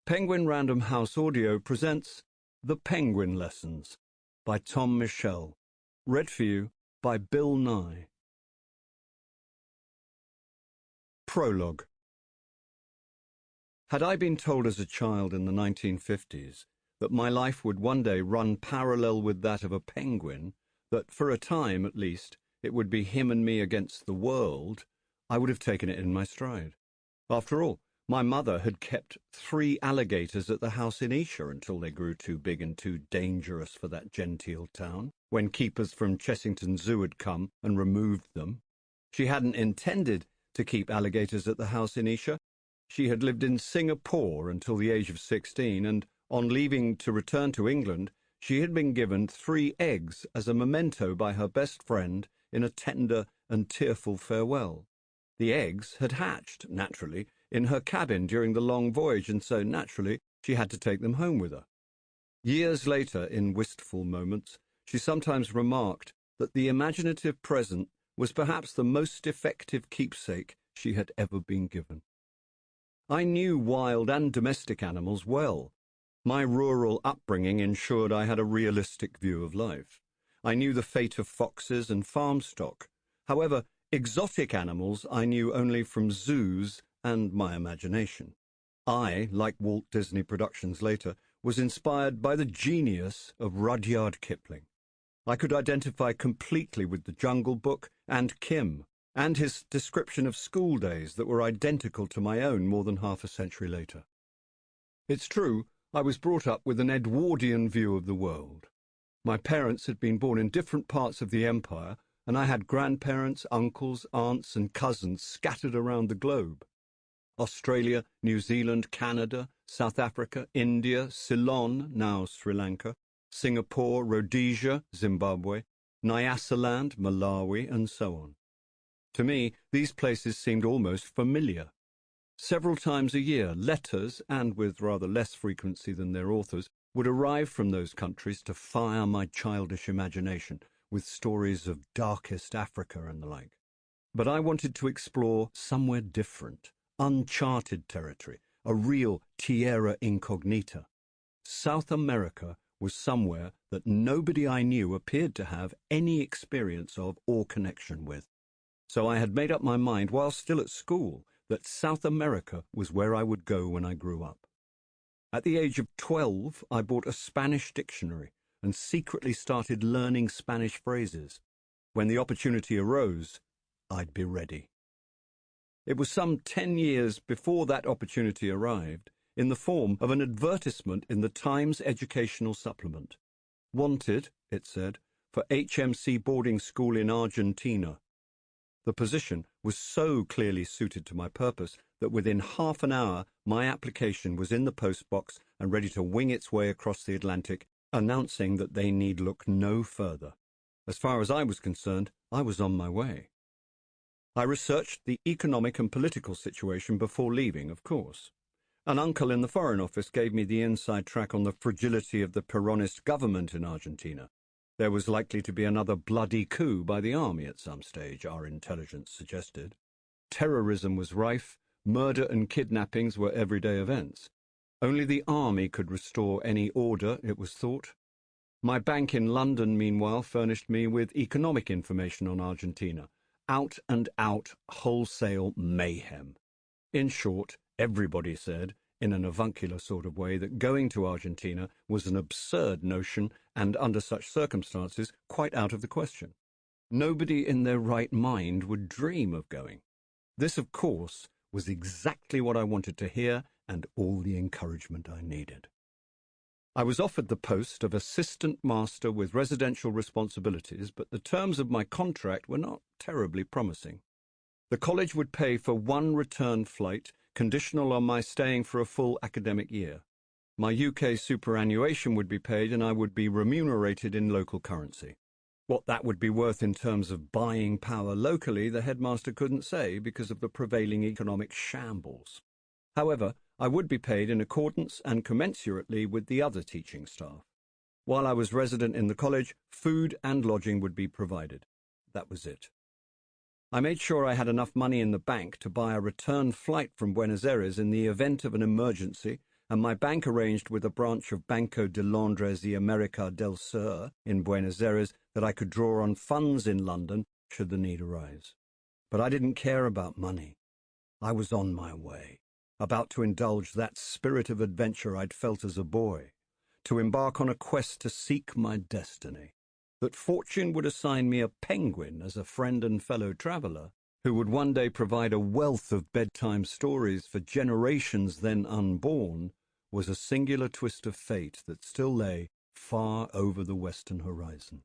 Penguin Random House Audio presents The Penguin Lessons by Tom Michell, read for you by Bill Nighy. Prologue. Had I been told as a child in the 1950s that my life would one day run parallel with that of a penguin, that for a time at least it would be him and me against the world, I would have taken it in my stride. After all, my mother had kept 3 alligators at the house in Esher until they grew too big and too dangerous for that genteel town, when keepers from Chessington Zoo had come and removed them. She hadn't intended to keep alligators at the house in Esher. She had lived in Singapore until the age of 16, and on leaving to return to England, she had been given 3 eggs as a memento by her best friend in a tender and tearful farewell. The eggs had hatched, naturally, in her cabin during the long voyage, and so, naturally, she had to take them home with her. Years later, in wistful moments, she sometimes remarked that the imaginative present was perhaps the most effective keepsake she had ever been given. I knew wild and domestic animals well. My rural upbringing ensured I had a realistic view of life. I knew the fate of foxes and farm stock. However, exotic animals I knew only from zoos and my imagination. I, like Walt Disney Productions later, was inspired by the genius of Rudyard Kipling. I could identify completely with the Jungle Book and Kim, and his description of school days that were identical to my own more than half a century later. It's true, I was brought up with an Edwardian view of the world. My parents had been born in different parts of the empire, and I had grandparents, uncles, aunts, and cousins scattered around the globe. Australia, New Zealand, Canada, South Africa, India, Ceylon, now Sri Lanka, Singapore, Rhodesia, Zimbabwe, Nyasaland, Malawi, and so on. To me, these places seemed almost familiar. Several times a year, letters, and with rather less frequency than their authors, would arrive from those countries to fire my childish imagination with stories of darkest Africa and the like. But I wanted to explore somewhere different, uncharted territory, a real tierra incognita. South America was somewhere that nobody I knew appeared to have any experience of or connection with. So I had made up my mind while still at school that South America was where I would go when I grew up. At the age of 12, I bought a Spanish dictionary and secretly started learning Spanish phrases. When the opportunity arose, I'd be ready. It was some 10 years before that opportunity arrived, in the form of an advertisement in the Times Educational Supplement. Wanted, it said, for HMC boarding school in Argentina. The position was so clearly suited to my purpose that within half an hour my application was in the post box and ready to wing its way across the Atlantic, announcing that they need look no further. As far as I was concerned, I was on my way. I researched the economic and political situation before leaving, of course. An uncle in the Foreign Office gave me the inside track on the fragility of the Peronist government in Argentina. There was likely to be another bloody coup by the army at some stage, our intelligence suggested. Terrorism was rife, murder and kidnappings were everyday events. Only the army could restore any order, it was thought. My bank in London, meanwhile, furnished me with economic information on Argentina. Out-and-out wholesale mayhem. In short, everybody said, in an avuncular sort of way, that going to Argentina was an absurd notion and, under such circumstances, quite out of the question. Nobody in their right mind would dream of going. This, of course, was exactly what I wanted to hear and all the encouragement I needed. I was offered the post of assistant master with residential responsibilities, but the terms of my contract were not terribly promising. The college would pay for 1 return flight, conditional on my staying for a full academic year. My UK superannuation would be paid, and I would be remunerated in local currency. What that would be worth in terms of buying power locally, the headmaster couldn't say because of the prevailing economic shambles. However, I would be paid in accordance and commensurately with the other teaching staff. While I was resident in the college, food and lodging would be provided. That was it. I made sure I had enough money in the bank to buy a return flight from Buenos Aires in the event of an emergency and my bank arranged with a branch of Banco de Londres y America del Sur in Buenos Aires that I could draw on funds in London should the need arise. But I didn't care about money. I was on my way, about to indulge that spirit of adventure I'd felt as a boy, to embark on a quest to seek my destiny. That fortune would assign me a penguin as a friend and fellow traveller, who would one day provide a wealth of bedtime stories for generations then unborn, was a singular twist of fate that still lay far over the western horizon.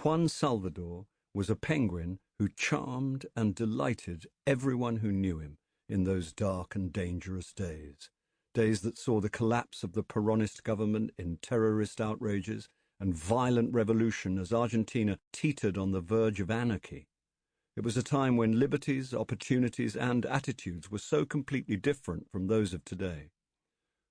Juan Salvador was a penguin who charmed and delighted everyone who knew him in those dark and dangerous days that saw the collapse of the Peronist government in terrorist outrages and violent revolution as Argentina teetered on the verge of anarchy. It was a time when liberties, opportunities, and attitudes were so completely different from those of today.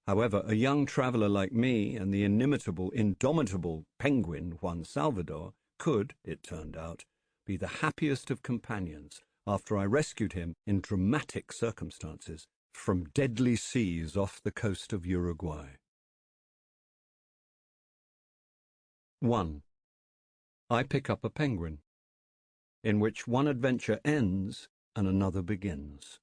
However, a young traveller like me and the inimitable, indomitable penguin Juan Salvador could, it turned out, be the happiest of companions after I rescued him in dramatic circumstances from deadly seas off the coast of Uruguay. 1. I pick up a penguin, in which one adventure ends and another begins.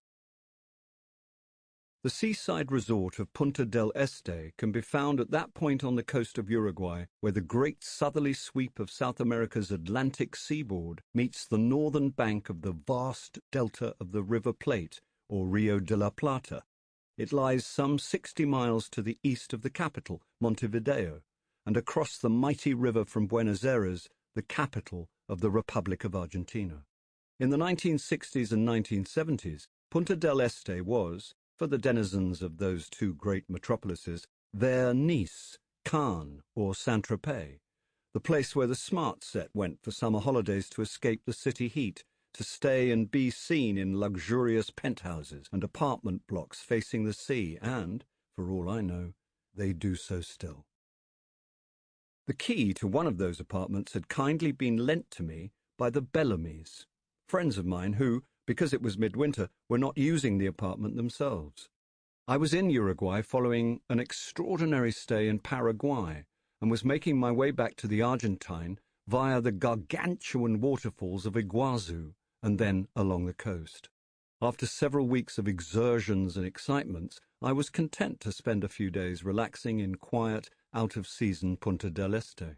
The seaside resort of Punta del Este can be found at that point on the coast of Uruguay where the great southerly sweep of South America's Atlantic seaboard meets the northern bank of the vast delta of the River Plate, or Rio de la Plata. It lies some 60 miles to the east of the capital, Montevideo, and across the mighty river from Buenos Aires, the capital of the Republic of Argentina. In the 1960s and 1970s, Punta del Este was, for the denizens of those two great metropolises, their Nice, Cannes, or Saint-Tropez, the place where the smart set went for summer holidays to escape the city heat, to stay and be seen in luxurious penthouses and apartment blocks facing the sea, and, for all I know, they do so still. The key to one of those apartments had kindly been lent to me by the Bellamys, friends of mine who, because it was midwinter, were not using the apartment themselves. I was in Uruguay following an extraordinary stay in Paraguay and was making my way back to the Argentine via the gargantuan waterfalls of Iguazu and then along the coast. After several weeks of exertions and excitements, I was content to spend a few days relaxing in quiet, out-of-season Punta del Este.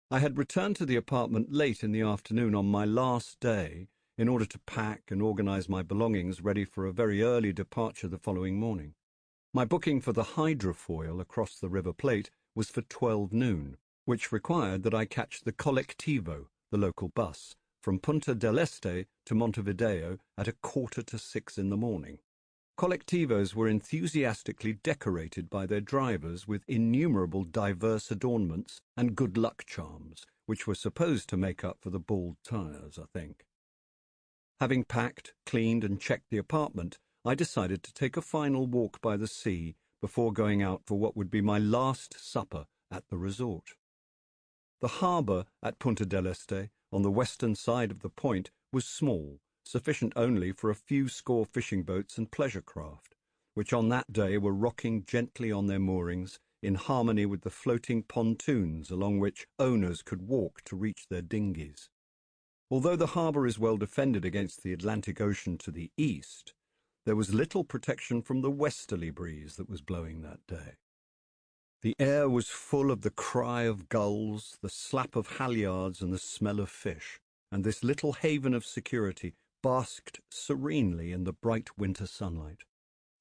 I had returned to the apartment late in the afternoon on my last day in order to pack and organize my belongings ready for a very early departure the following morning. My booking for the hydrofoil across the River Plate was for 12 noon, which required that I catch the Colectivo, the local bus, from Punta del Este to Montevideo at 5:45 in the morning. Colectivos were enthusiastically decorated by their drivers with innumerable diverse adornments and good luck charms, which were supposed to make up for the bald tires, I think. Having packed, cleaned, and checked the apartment, I decided to take a final walk by the sea before going out for what would be my last supper at the resort. The harbour at Punta del Este, on the western side of the point, was small, sufficient only for a few score fishing boats and pleasure craft, which on that day were rocking gently on their moorings in harmony with the floating pontoons along which owners could walk to reach their dinghies. Although the harbour is well defended against the Atlantic Ocean to the east, there was little protection from the westerly breeze that was blowing that day. The air was full of the cry of gulls, the slap of halyards, and the smell of fish, and this little haven of security basked serenely in the bright winter sunlight.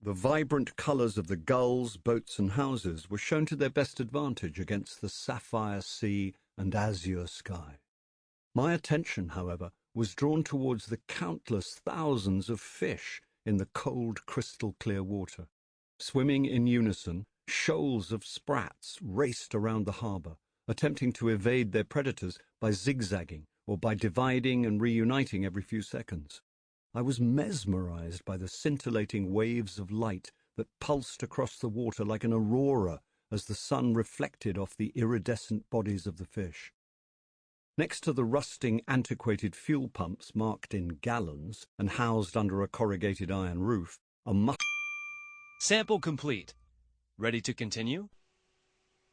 The vibrant colours of the gulls, boats, and houses were shown to their best advantage against the sapphire sea and azure sky. My attention, however, was drawn towards the countless thousands of fish in the cold, crystal-clear water. Swimming in unison, shoals of sprats raced around the harbour, attempting to evade their predators by zigzagging or by dividing and reuniting every few seconds. I was mesmerized by the scintillating waves of light that pulsed across the water like an aurora as the sun reflected off the iridescent bodies of the fish. Next to the rusting, antiquated fuel pumps marked in gallons and housed under a corrugated iron roof, a Sample complete. Ready to continue?